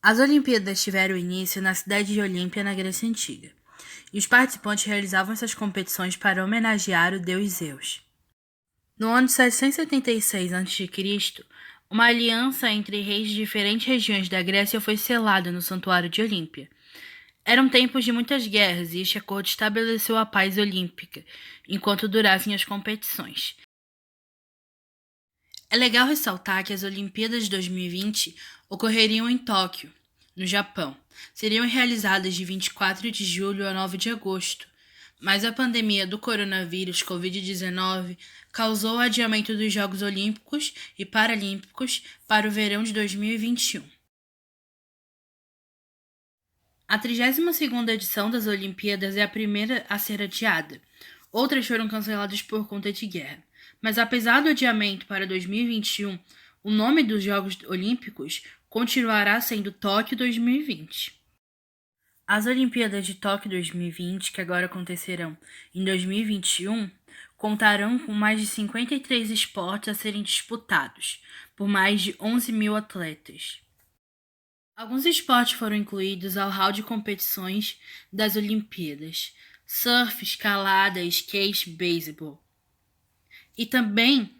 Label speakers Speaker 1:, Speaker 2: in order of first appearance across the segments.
Speaker 1: As Olimpíadas tiveram início na cidade de Olímpia, na Grécia Antiga, e os participantes realizavam essas competições para homenagear o deus Zeus. No ano de 776 a.C., uma aliança entre reis de diferentes regiões da Grécia foi selada no Santuário de Olímpia. Eram tempos de muitas guerras e este acordo estabeleceu a paz olímpica, enquanto durassem as competições. É legal ressaltar que as Olimpíadas de 2020 ocorreriam em Tóquio, no Japão. Seriam realizadas de 24 de julho a 9 de agosto, mas a pandemia do coronavírus Covid-19 causou o adiamento dos Jogos Olímpicos e Paralímpicos para o verão de 2021. A 32ª edição das Olimpíadas é a primeira a ser adiada. Outras foram canceladas por conta de guerra. Mas apesar do adiamento para 2021, o nome dos Jogos Olímpicos continuará sendo Tóquio 2020. As Olimpíadas de Tóquio 2020, que agora acontecerão em 2021, contarão com mais de 53 esportes a serem disputados, por mais de 11 mil atletas. Alguns esportes foram incluídos ao hall de competições das Olimpíadas: surf, escalada, skate, beisebol. E também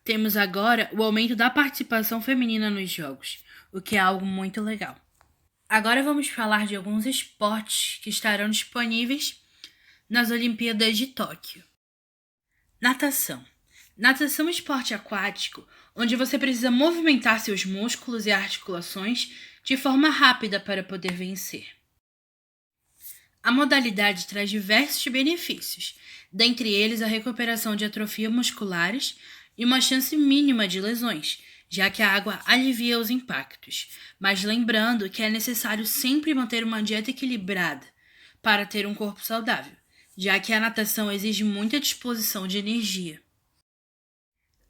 Speaker 1: temos agora o aumento da participação feminina nos jogos, o que é algo muito legal. Agora vamos falar de alguns esportes que estarão disponíveis nas Olimpíadas de Tóquio. Natação. Natação é um esporte aquático onde você precisa movimentar seus músculos e articulações de forma rápida para poder vencer. A modalidade traz diversos benefícios, dentre eles a recuperação de atrofia musculares e uma chance mínima de lesões, já que a água alivia os impactos, mas lembrando que é necessário sempre manter uma dieta equilibrada para ter um corpo saudável, já que a natação exige muita disposição de energia.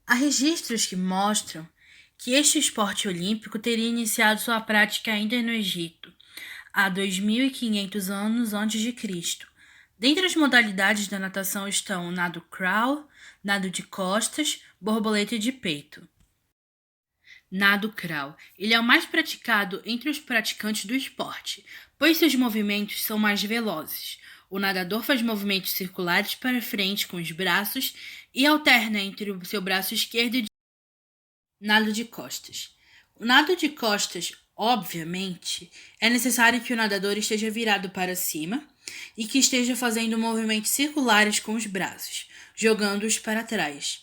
Speaker 1: Há registros que mostram que este esporte olímpico teria iniciado sua prática ainda no Egito, há 2.500 anos antes de Cristo. Dentre as modalidades da natação estão o nado crawl, nado de costas, borboleta e de peito. Nado crawl. Ele é o mais praticado entre os praticantes do esporte, pois seus movimentos são mais velozes. O nadador faz movimentos circulares para frente com os braços e alterna entre o seu braço esquerdo e nado de costas. O nado de costas, obviamente, é necessário que o nadador esteja virado para cima e que esteja fazendo movimentos circulares com os braços, jogando-os para trás.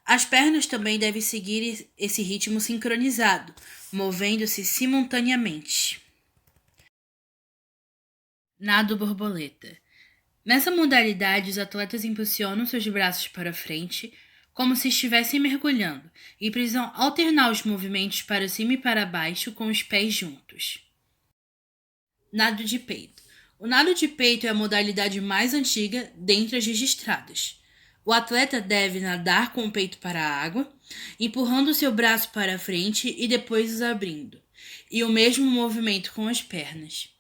Speaker 1: As pernas também devem seguir esse ritmo sincronizado, movendo-se simultaneamente. Nado borboleta. Nessa modalidade, os atletas impulsionam seus braços para frente, como se estivessem mergulhando, e precisam alternar os movimentos para cima e para baixo com os pés juntos. Nado de peito. O nado de peito é a modalidade mais antiga dentre as registradas. O atleta deve nadar com o peito para a água, empurrando seu braço para frente e depois os abrindo, e o mesmo movimento com as pernas.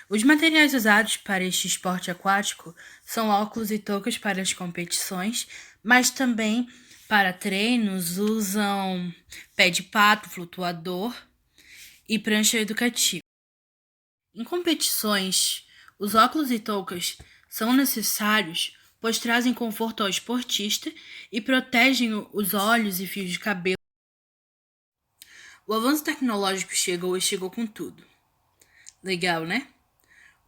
Speaker 1: Os materiais usados para este esporte aquático são óculos e toucas para as competições, mas também para treinos usam pé de pato, flutuador e prancha educativa. Em competições, os óculos e toucas são necessários, pois trazem conforto ao esportista e protegem os olhos e fios de cabelo. O avanço tecnológico chegou e chegou com tudo. Legal, né?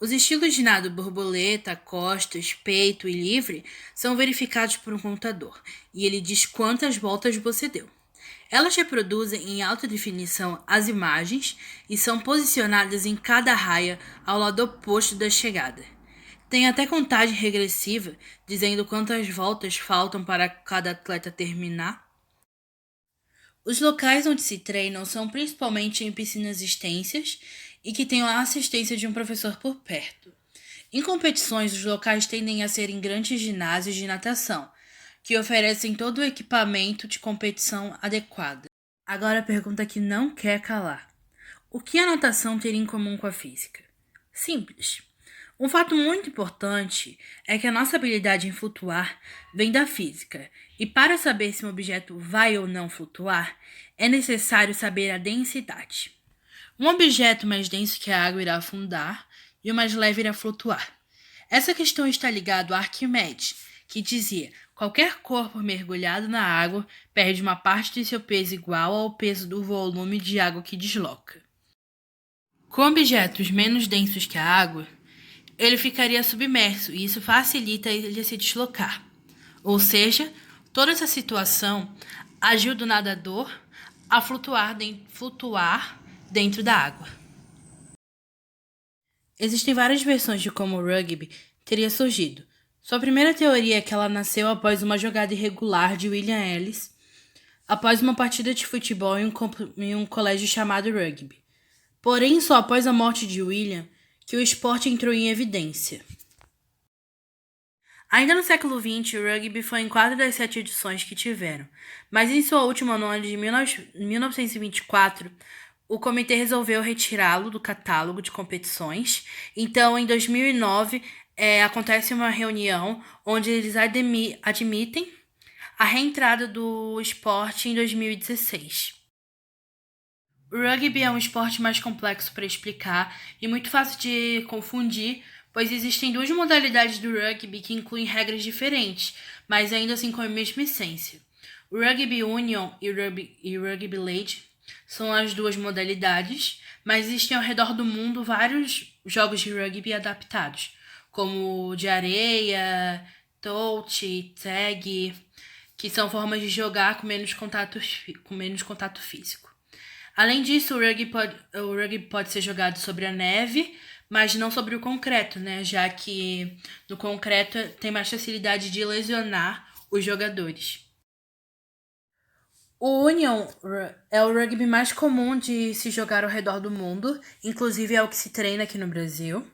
Speaker 1: Os estilos de nado borboleta, costas, peito e livre são verificados por um computador, e ele diz quantas voltas você deu. Elas reproduzem em alta definição as imagens e são posicionadas em cada raia ao lado oposto da chegada. Tem até contagem regressiva, dizendo quantas voltas faltam para cada atleta terminar. Os locais onde se treinam são principalmente em piscinas extensas e que tenham a assistência de um professor por perto. Em competições, os locais tendem a ser em grandes ginásios de natação, que oferecem todo o equipamento de competição adequado. Agora a pergunta que não quer calar. O que a natação teria em comum com a física? Simples. Um fato muito importante é que a nossa habilidade em flutuar vem da física, e para saber se um objeto vai ou não flutuar, é necessário saber a densidade. Um objeto mais denso que a água irá afundar e o mais leve irá flutuar. Essa questão está ligada a Arquimedes, que dizia: qualquer corpo mergulhado na água perde uma parte de seu peso igual ao peso do volume de água que desloca. Com objetos menos densos que a água, ele ficaria submerso e isso facilita ele se deslocar. Ou seja, toda essa situação ajuda o nadador a flutuar dentro da água. Existem várias versões de como o rugby teria surgido. Sua primeira teoria é que ela nasceu após uma jogada irregular de William Ellis, após uma partida de futebol em um colégio chamado rugby. Porém, só após a morte de William que o esporte entrou em evidência. Ainda no século XX, o rugby foi em 4 das 7 edições que tiveram, mas em sua última, no ano de 1924, o comitê resolveu retirá-lo do catálogo de competições. Então, em 2009, acontece uma reunião onde eles admitem a reentrada do esporte em 2016. O rugby é um esporte mais complexo para explicar e muito fácil de confundir, pois existem duas modalidades do rugby que incluem regras diferentes, mas ainda assim com a mesma essência. O Rugby Union e o Rugby League são as duas modalidades, mas existem ao redor do mundo vários jogos de rugby adaptados, como de areia, touch, tag, que são formas de jogar com menos contato físico. Além disso, o rugby pode ser jogado sobre a neve, mas não sobre o concreto, né? Já que no concreto tem mais facilidade de lesionar os jogadores. O Union é o rugby mais comum de se jogar ao redor do mundo, inclusive é o que se treina aqui no Brasil.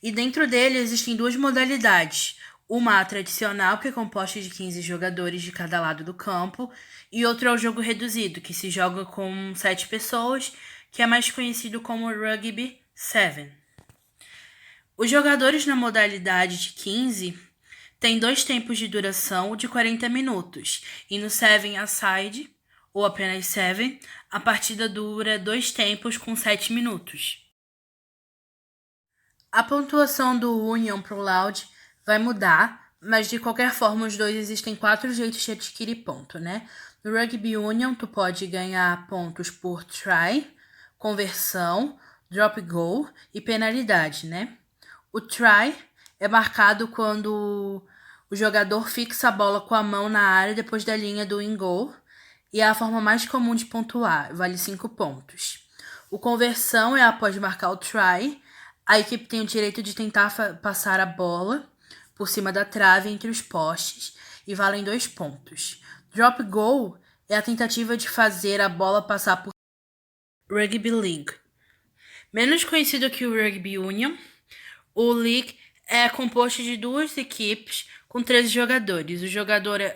Speaker 1: E dentro dele existem duas modalidades. Uma tradicional, que é composta de 15 jogadores de cada lado do campo, e outra é o jogo reduzido, que se joga com 7 pessoas, que é mais conhecido como Rugby 7. Os jogadores na modalidade de 15 têm 2 tempos de duração de 40 minutos, e no 7-a-side, ou apenas 7, a partida dura 2 tempos com 7 minutos. A pontuação do Union pro Loud vai mudar, mas de qualquer forma os dois existem 4 jeitos de adquirir ponto, né? No Rugby Union tu pode ganhar pontos por try, conversão, drop goal e penalidade, né? O try é marcado quando o jogador fixa a bola com a mão na área depois da linha do in goal e é a forma mais comum de pontuar, vale 5 pontos. O conversão é após marcar o try, a equipe tem o direito de tentar passar a bola por cima da trave entre os postes e valem 2 pontos. Drop goal é a tentativa de fazer a bola passar por Rugby League. Menos conhecido que o Rugby Union, o League é composto de 2 equipes com 13 jogadores.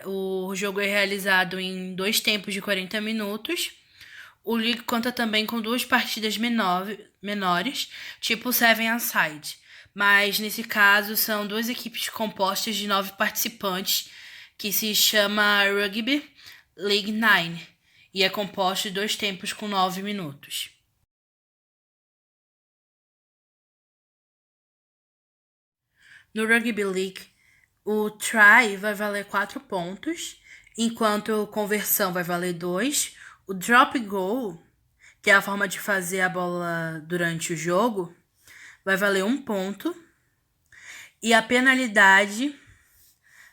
Speaker 1: O jogo é realizado em 2 tempos de 40 minutos. O League conta também com 2 partidas menores, tipo 7-a-side. Mas, nesse caso, são 2 equipes compostas de 9 participantes, que se chama Rugby League 9, e é composto de 2 tempos com 9 minutos. No Rugby League, o try vai valer 4 pontos, enquanto a conversão vai valer 2. O drop goal, que é a forma de fazer a bola durante o jogo, vai valer 1 ponto. E a penalidade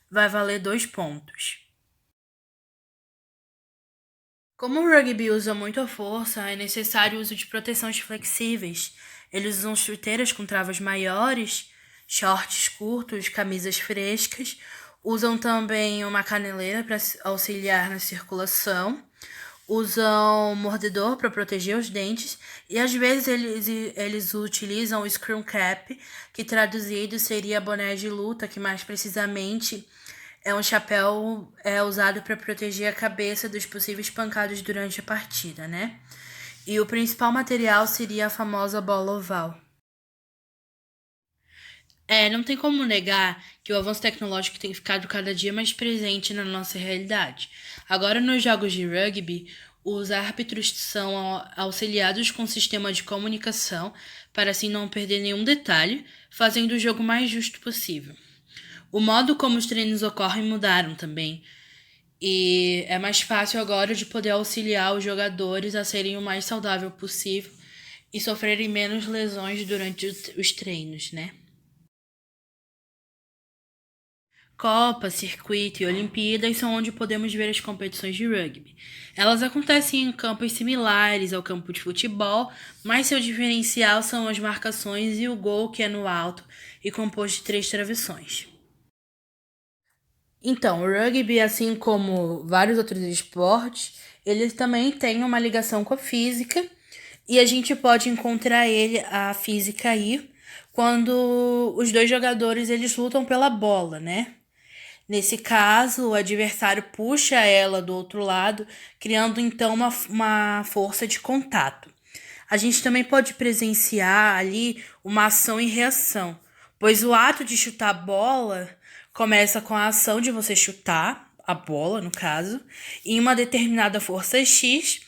Speaker 1: vai valer 2 pontos. Como o rugby usa muita força, é necessário o uso de proteções flexíveis. Eles usam chuteiras com travas maiores, shorts curtos, camisas frescas. Usam também uma caneleira para auxiliar na circulação. Usam mordedor para proteger os dentes e às vezes eles utilizam o scrum cap, que traduzido seria boné de luta, que mais precisamente é um chapéu usado para proteger a cabeça dos possíveis pancados durante a partida, né? E o principal material seria a famosa bola oval. Não tem como negar que o avanço tecnológico tem ficado cada dia mais presente na nossa realidade. Agora, nos jogos de rugby, Os árbitros são auxiliados com sistema de comunicação para assim não perder nenhum detalhe, fazendo o jogo mais justo possível. O modo como os treinos ocorrem mudaram também, e é mais fácil agora de poder auxiliar os jogadores a serem o mais saudável possível e sofrerem menos lesões durante os treinos, né? Copa, circuito e Olimpíadas são onde podemos ver as competições de rugby. Elas acontecem em campos similares ao campo de futebol, mas seu diferencial são as marcações e o gol, que é no alto e composto de 3 travessões. Então, o rugby, assim como vários outros esportes, ele também tem uma ligação com a física e a gente pode encontrar a física aí, quando os dois jogadores eles lutam pela bola, né? Nesse caso, o adversário puxa ela do outro lado, criando então uma força de contato. A gente também pode presenciar ali uma ação e reação, pois o ato de chutar a bola começa com a ação de você chutar a bola, no caso, em uma determinada força X,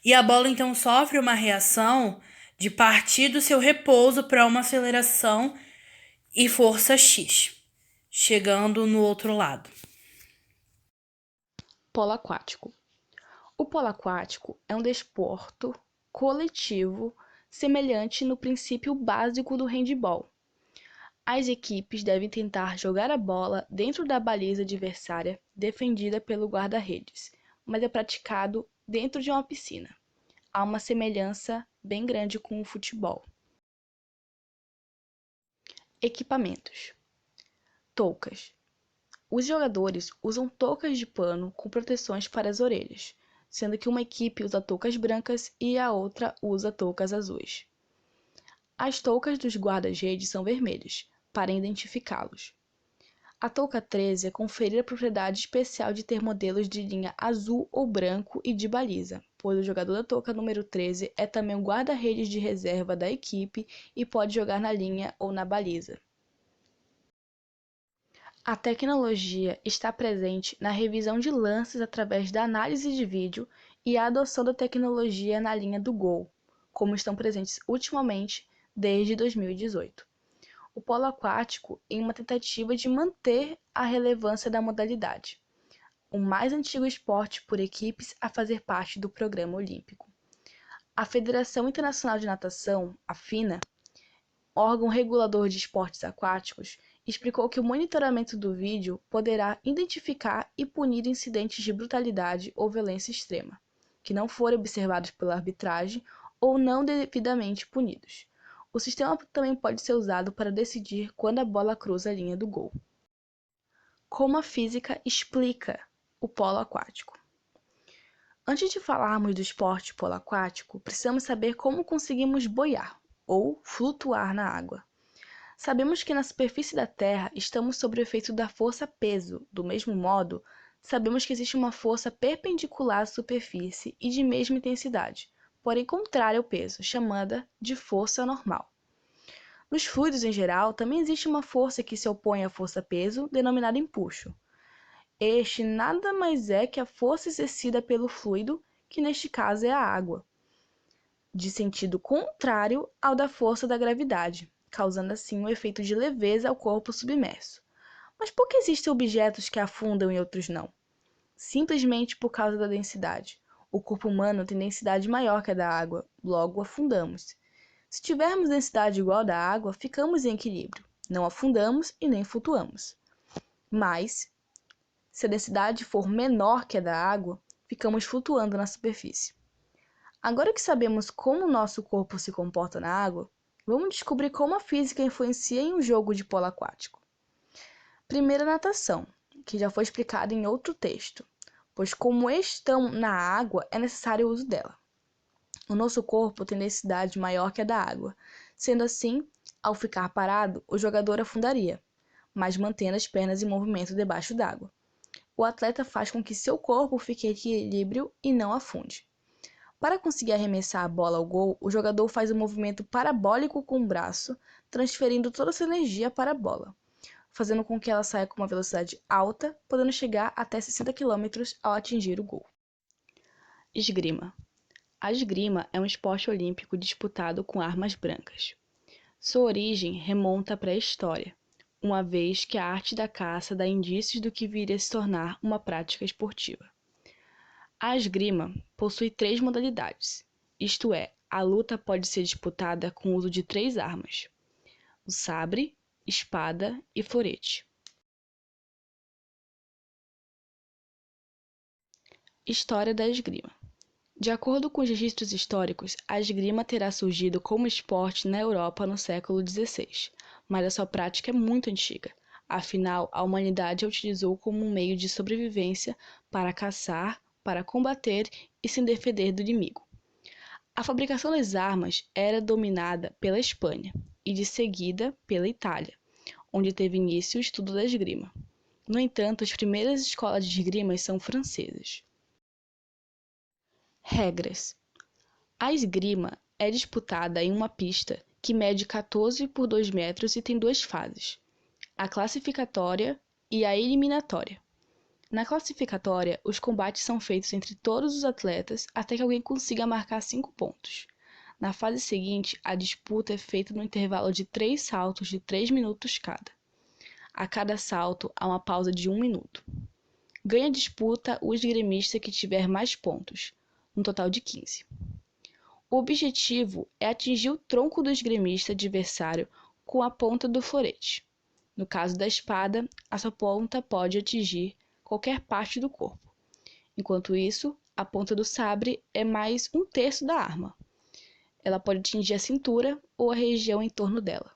Speaker 1: e a bola então sofre uma reação de partir do seu repouso para uma aceleração e força X, chegando no outro lado.
Speaker 2: Polo aquático. O polo aquático é um desporto coletivo semelhante no princípio básico do handebol. As equipes devem tentar jogar a bola dentro da baliza adversária defendida pelo guarda-redes, mas é praticado dentro de uma piscina. Há uma semelhança bem grande com o futebol. Equipamentos: toucas. Os jogadores usam toucas de pano com proteções para as orelhas, sendo que uma equipe usa toucas brancas e a outra usa toucas azuis. As toucas dos guardas-redes são vermelhas, para identificá-los. A touca 13 é conferida a propriedade especial de ter modelos de linha azul ou branco e de baliza, pois o jogador da touca número 13 é também o guarda-redes de reserva da equipe e pode jogar na linha ou na baliza. A tecnologia está presente na revisão de lances através da análise de vídeo e a adoção da tecnologia na linha do gol, como estão presentes ultimamente desde 2018. O polo aquático em uma tentativa de manter a relevância da modalidade, o mais antigo esporte por equipes a fazer parte do programa olímpico. A Federação Internacional de Natação, a FINA, órgão regulador de esportes aquáticos, explicou que o monitoramento do vídeo poderá identificar e punir incidentes de brutalidade ou violência extrema, que não forem observados pela arbitragem ou não devidamente punidos. O sistema também pode ser usado para decidir quando a bola cruza a linha do gol. Como a física explica o polo aquático? Antes de falarmos do esporte polo aquático, precisamos saber como conseguimos boiar ou flutuar na água. Sabemos que na superfície da Terra estamos sob o efeito da força-peso. Do mesmo modo, sabemos que existe uma força perpendicular à superfície e de mesma intensidade, porém contrária ao peso, chamada de força normal. Nos fluidos em geral, também existe uma força que se opõe à força-peso, denominada empuxo. Este nada mais é que a força exercida pelo fluido, que neste caso é a água, de sentido contrário ao da força da gravidade, causando assim um efeito de leveza ao corpo submerso. Mas por que existem objetos que afundam e outros não? Simplesmente por causa da densidade. O corpo humano tem densidade maior que a da água, logo afundamos. Se tivermos densidade igual à da água, ficamos em equilíbrio, não afundamos e nem flutuamos. Mas, se a densidade for menor que a da água, ficamos flutuando na superfície. Agora que sabemos como o nosso corpo se comporta na água, vamos descobrir como a física influencia em um jogo de polo aquático. Primeiro, a natação, que já foi explicada em outro texto, pois como estão na água, é necessário o uso dela. O nosso corpo tem densidade maior que a da água, sendo assim, ao ficar parado, o jogador afundaria, mas mantendo as pernas em movimento debaixo d'água. O atleta faz com que seu corpo fique em equilíbrio e não afunde. Para conseguir arremessar a bola ao gol, o jogador faz um movimento parabólico com o braço, transferindo toda essa energia para a bola, fazendo com que ela saia com uma velocidade alta, podendo chegar até 60 km ao atingir o gol. Esgrima. A esgrima é um esporte olímpico disputado com armas brancas. Sua origem remonta à pré-história, uma vez que a arte da caça dá indícios do que viria a se tornar uma prática esportiva. A esgrima possui 3 modalidades, isto é, a luta pode ser disputada com o uso de 3 armas: o sabre, espada e florete. História da esgrima. De acordo com os registros históricos, a esgrima terá surgido como esporte na Europa no século XVI, mas a sua prática é muito antiga. Afinal, a humanidade a utilizou como um meio de sobrevivência para caçar, para combater e se defender do inimigo. A fabricação das armas era dominada pela Espanha e de seguida pela Itália, onde teve início o estudo da esgrima. No entanto, as primeiras escolas de esgrima são francesas. Regras. A esgrima é disputada em uma pista que mede 14 por 2 metros e tem 2 fases: a classificatória e a eliminatória. Na classificatória, os combates são feitos entre todos os atletas até que alguém consiga marcar 5 pontos. Na fase seguinte, a disputa é feita no intervalo de 3 saltos de 3 minutos cada. A cada salto, há uma pausa de 1 minuto. Ganha a disputa o esgrimista que tiver mais pontos, um total de 15. O objetivo é atingir o tronco do esgrimista adversário com a ponta do florete. No caso da espada, a sua ponta pode atingir qualquer parte do corpo. Enquanto isso, a ponta do sabre é mais 1/3 da arma. Ela pode atingir a cintura ou a região em torno dela.